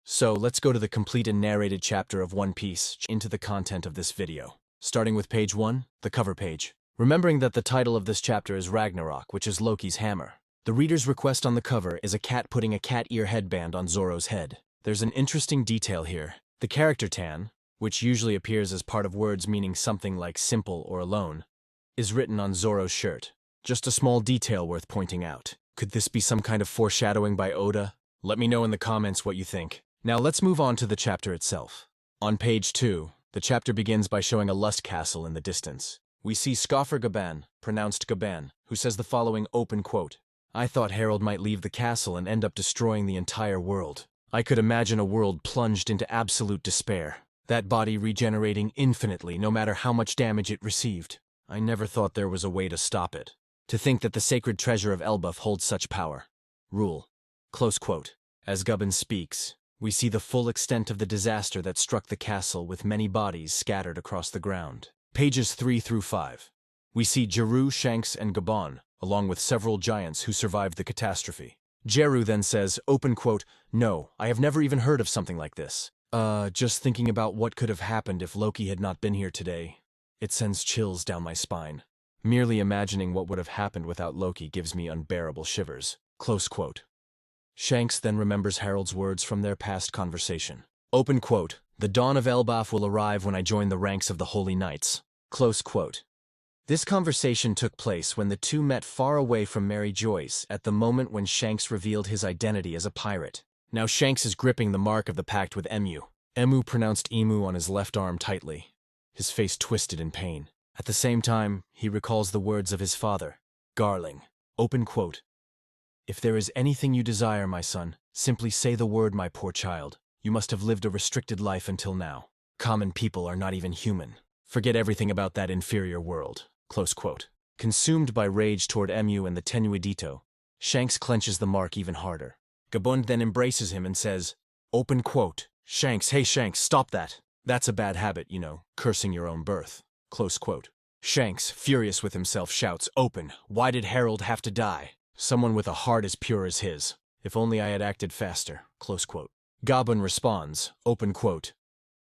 So, let's go to the complete and narrated chapter of One Piece into the content of this video. Starting with page 1, the cover page. Remembering that the title of this chapter is Ragnarok, which is Loki's hammer. The reader's request on the cover is a cat putting a cat ear headband on Zoro's head. There's an interesting detail here. The character Tan, which usually appears as part of words meaning something like simple or alone, is written on Zoro's shirt. Just a small detail worth pointing out. Could this be some kind of foreshadowing by Oda? Let me know in the comments what you think. Now let's move on to the chapter itself. On page 2, the chapter begins by showing a lust castle in the distance. We see Scoffer Gaban, pronounced Gaban, who says the following open quote. I thought Harold might leave the castle and end up destroying the entire world. I could imagine a world plunged into absolute despair. That body regenerating infinitely no matter how much damage it received. I never thought there was a way to stop it. To think that the sacred treasure of Elbaf holds such power. Rule. Close quote. As Gaban speaks, we see the full extent of the disaster that struck the castle with many bodies scattered across the ground. Pages 3 through 5. We see Jeru, Shanks, and Gabon, along with several giants who survived the catastrophe. Jeru then says, open quote, no, I have never even heard of something like this. Just thinking about what could have happened if Loki had not been here today. It sends chills down my spine. Merely imagining what would have happened without Loki gives me unbearable shivers. Close quote. Shanks then remembers Harold's words from their past conversation. Open quote, the dawn of Elbaf will arrive when I join the ranks of the Holy Knights. Close quote. This conversation took place when the two met far away from Mary Joyce at the moment when Shanks revealed his identity as a pirate. Now Shanks is gripping the mark of the pact with Emu. Emu pronounced Emu on his left arm tightly, his face twisted in pain. At the same time, he recalls the words of his father, Garling. Open quote. If there is anything you desire, my son, simply say the word, my poor child. You must have lived a restricted life until now. Common people are not even human. Forget everything about that inferior world. Close quote. Consumed by rage toward Emu and the Tenuidito, Shanks clenches the mark even harder. Gabund then embraces him and says, open quote, Shanks, hey Shanks, stop that. That's a bad habit, you know, cursing your own birth. Close quote. Shanks, furious with himself, shouts, open, why did Harold have to die? Someone with a heart as pure as his. If only I had acted faster. Close quote. Gabun responds, open quote,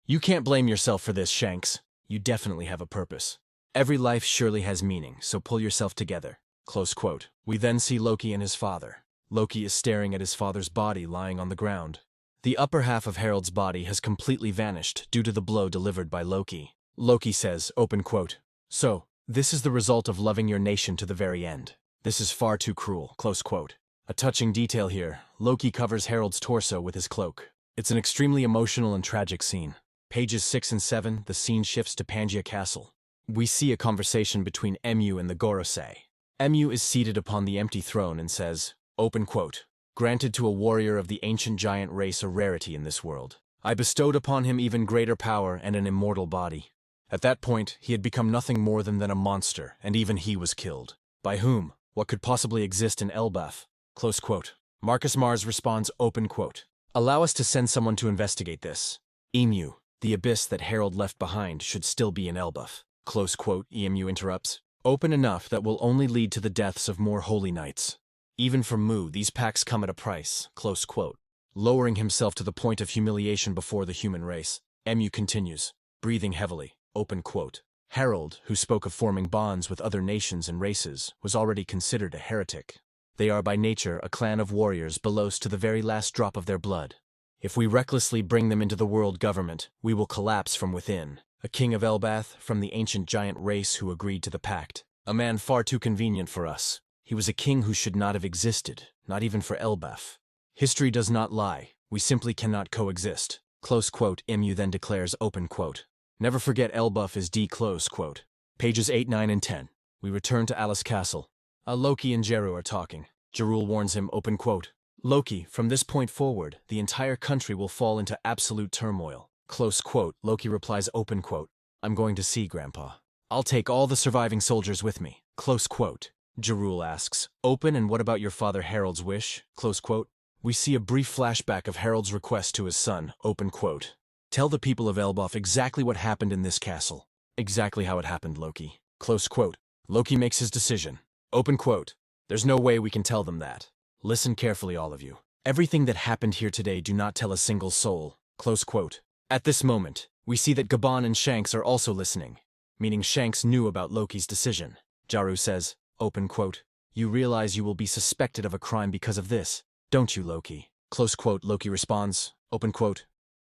you can't blame yourself for this, Shanks. You definitely have a purpose. Every life surely has meaning, so pull yourself together. Close quote. We then see Loki and his father. Loki is staring at his father's body lying on the ground. The upper half of Harold's body has completely vanished due to the blow delivered by Loki. Loki says, open quote, so, this is the result of loving your nation to the very end. This is far too cruel. Close quote. A touching detail here, Loki covers Harold's torso with his cloak. It's an extremely emotional and tragic scene. Pages 6 and 7, the scene shifts to Pangaea Castle. We see a conversation between Emu and the Gorosei. Emu is seated upon the empty throne and says, open quote, granted to a warrior of the ancient giant race a rarity in this world. I bestowed upon him even greater power and an immortal body. At that point, he had become nothing more than a monster, and even he was killed. By whom? What could possibly exist in Elbaf? Close quote. Marcus Mars responds, open quote, allow us to send someone to investigate this. Emu, the abyss that Harold left behind should still be in Elbaf. Close quote. Emu interrupts. Open enough that will only lead to the deaths of more holy knights. Even for Mu, these pacts come at a price. Close quote. Lowering himself to the point of humiliation before the human race, Emu continues, breathing heavily. Open quote. Harold, who spoke of forming bonds with other nations and races, was already considered a heretic. They are by nature a clan of warriors below to the very last drop of their blood. If we recklessly bring them into the world government, we will collapse from within. A king of Elbaf, from the ancient giant race who agreed to the pact. A man far too convenient for us. He was a king who should not have existed, not even for Elbaf. History does not lie. We simply cannot coexist. Close quote. Emu then declares, open quote, never forget Elbaf is D. Close quote. Pages 8, 9, and 10. We return to Alice Castle. Loki and Jeru are talking. Jerul warns him, open quote, Loki, from this point forward, the entire country will fall into absolute turmoil. Close quote. Loki replies, open quote, I'm going to see, Grandpa. I'll take all the surviving soldiers with me. Close quote. Jerul asks, open, and what about your father Harold's wish? Close quote. We see a brief flashback of Harold's request to his son, open quote. Tell the people of Elbaf exactly what happened in this castle. Exactly how it happened, Loki. Close quote. Loki makes his decision. Open quote. There's no way we can tell them that. Listen carefully, all of you. Everything that happened here today do not tell a single soul. Close quote. At this moment, we see that Gaban and Shanks are also listening, meaning Shanks knew about Loki's decision. Jaru says, open quote, "You realize you will be suspected of a crime because of this, don't you, Loki?" Close quote. Loki responds, open quote,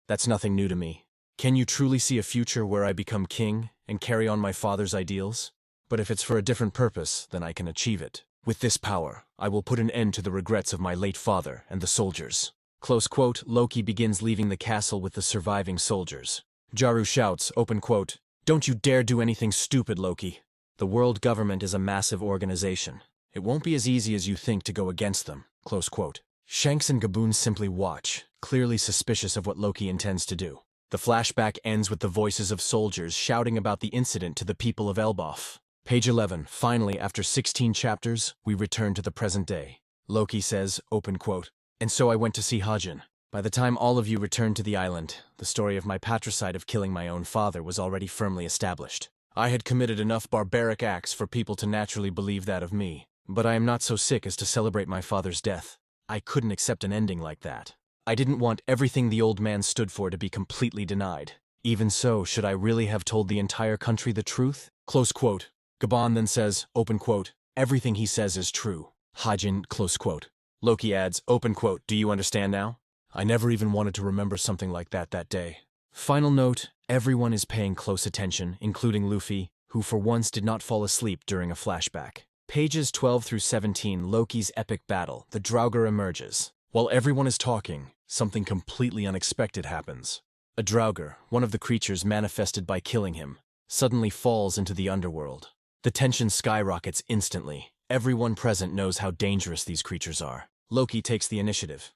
"That's nothing new to me. Can you truly see a future where I become king and carry on my father's ideals? But if it's for a different purpose, then I can achieve it. With this power, I will put an end to the regrets of my late father and the soldiers." Close quote. Loki begins leaving the castle with the surviving soldiers. Jaru shouts, open quote, "Don't you dare do anything stupid, Loki. The world government is a massive organization. It won't be as easy as you think to go against them." Close quote. Shanks and Gaboon simply watch, clearly suspicious of what Loki intends to do. The flashback ends with the voices of soldiers shouting about the incident to the people of Elbaf. Page 11. Finally, after 16 chapters, we return to the present day. Loki says, open quote, "And so I went to see Hajin. By the time all of you returned to the island, the story of my patricide of killing my own father was already firmly established. I had committed enough barbaric acts for people to naturally believe that of me, but I am not so sick as to celebrate my father's death. I couldn't accept an ending like that. I didn't want everything the old man stood for to be completely denied. Even so, should I really have told the entire country the truth?" Close quote. Gaban then says, open quote, "Everything he says is true. Hajin," close quote. Loki adds, open quote, "Do you understand now? I never even wanted to remember something like that day." Final note, everyone is paying close attention, including Luffy, who for once did not fall asleep during a flashback. Pages 12 through 17, Loki's epic battle, the Draugr emerges. While everyone is talking, something completely unexpected happens. A Draugr, one of the creatures manifested by killing him, suddenly falls into the underworld. The tension skyrockets instantly. Everyone present knows how dangerous these creatures are. Loki takes the initiative.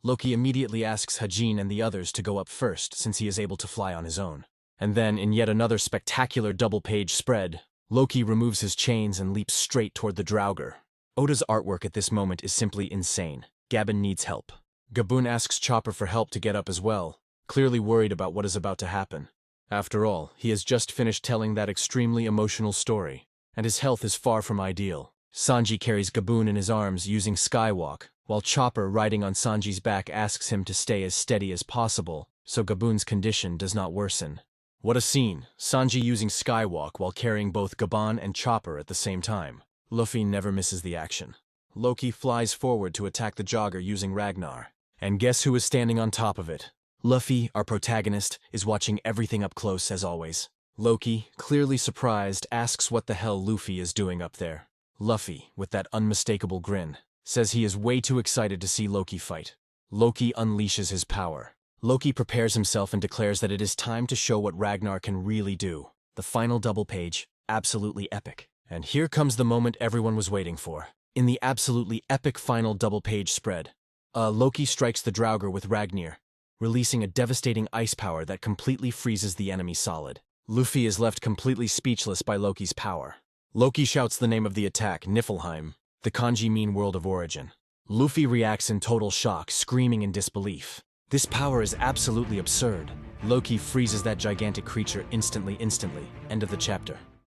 Loki immediately asks Hajin and the others to go up first, since he is able to fly on his own. And then, in yet another spectacular double-page spread, Loki removes his chains and leaps straight toward the Draugr. Oda's artwork at this moment is simply insane. Gabin needs help. Gaboon asks Chopper for help to get up as well, clearly worried about what is about to happen. After all, he has just finished telling that extremely emotional story, and his health is far from ideal. Sanji carries Gaboon in his arms using Skywalk, while Chopper, riding on Sanji's back, asks him to stay as steady as possible, so Gaboon's condition does not worsen. What a scene, Sanji using Skywalk while carrying both Gaban and Chopper at the same time. Luffy never misses the action. Loki flies forward to attack the jogger using Ragnar. And guess who is standing on top of it? Luffy, our protagonist, is watching everything up close as always. Loki, clearly surprised, asks what the hell Luffy is doing up there. Luffy, with that unmistakable grin, says he is way too excited to see Loki fight. Loki unleashes his power. Loki prepares himself and declares that it is time to show what Ragnar can really do. The final double page, absolutely epic. And here comes the moment everyone was waiting for. In the absolutely epic final double page spread, Loki strikes the Draugr with Ragnar, releasing a devastating ice power that completely freezes the enemy solid. Luffy is left completely speechless by Loki's power. Loki shouts the name of the attack, Niflheim. The kanji mean world of origin. Luffy reacts in total shock, screaming in disbelief. This power is absolutely absurd. Loki freezes that gigantic creature instantly. End of the chapter.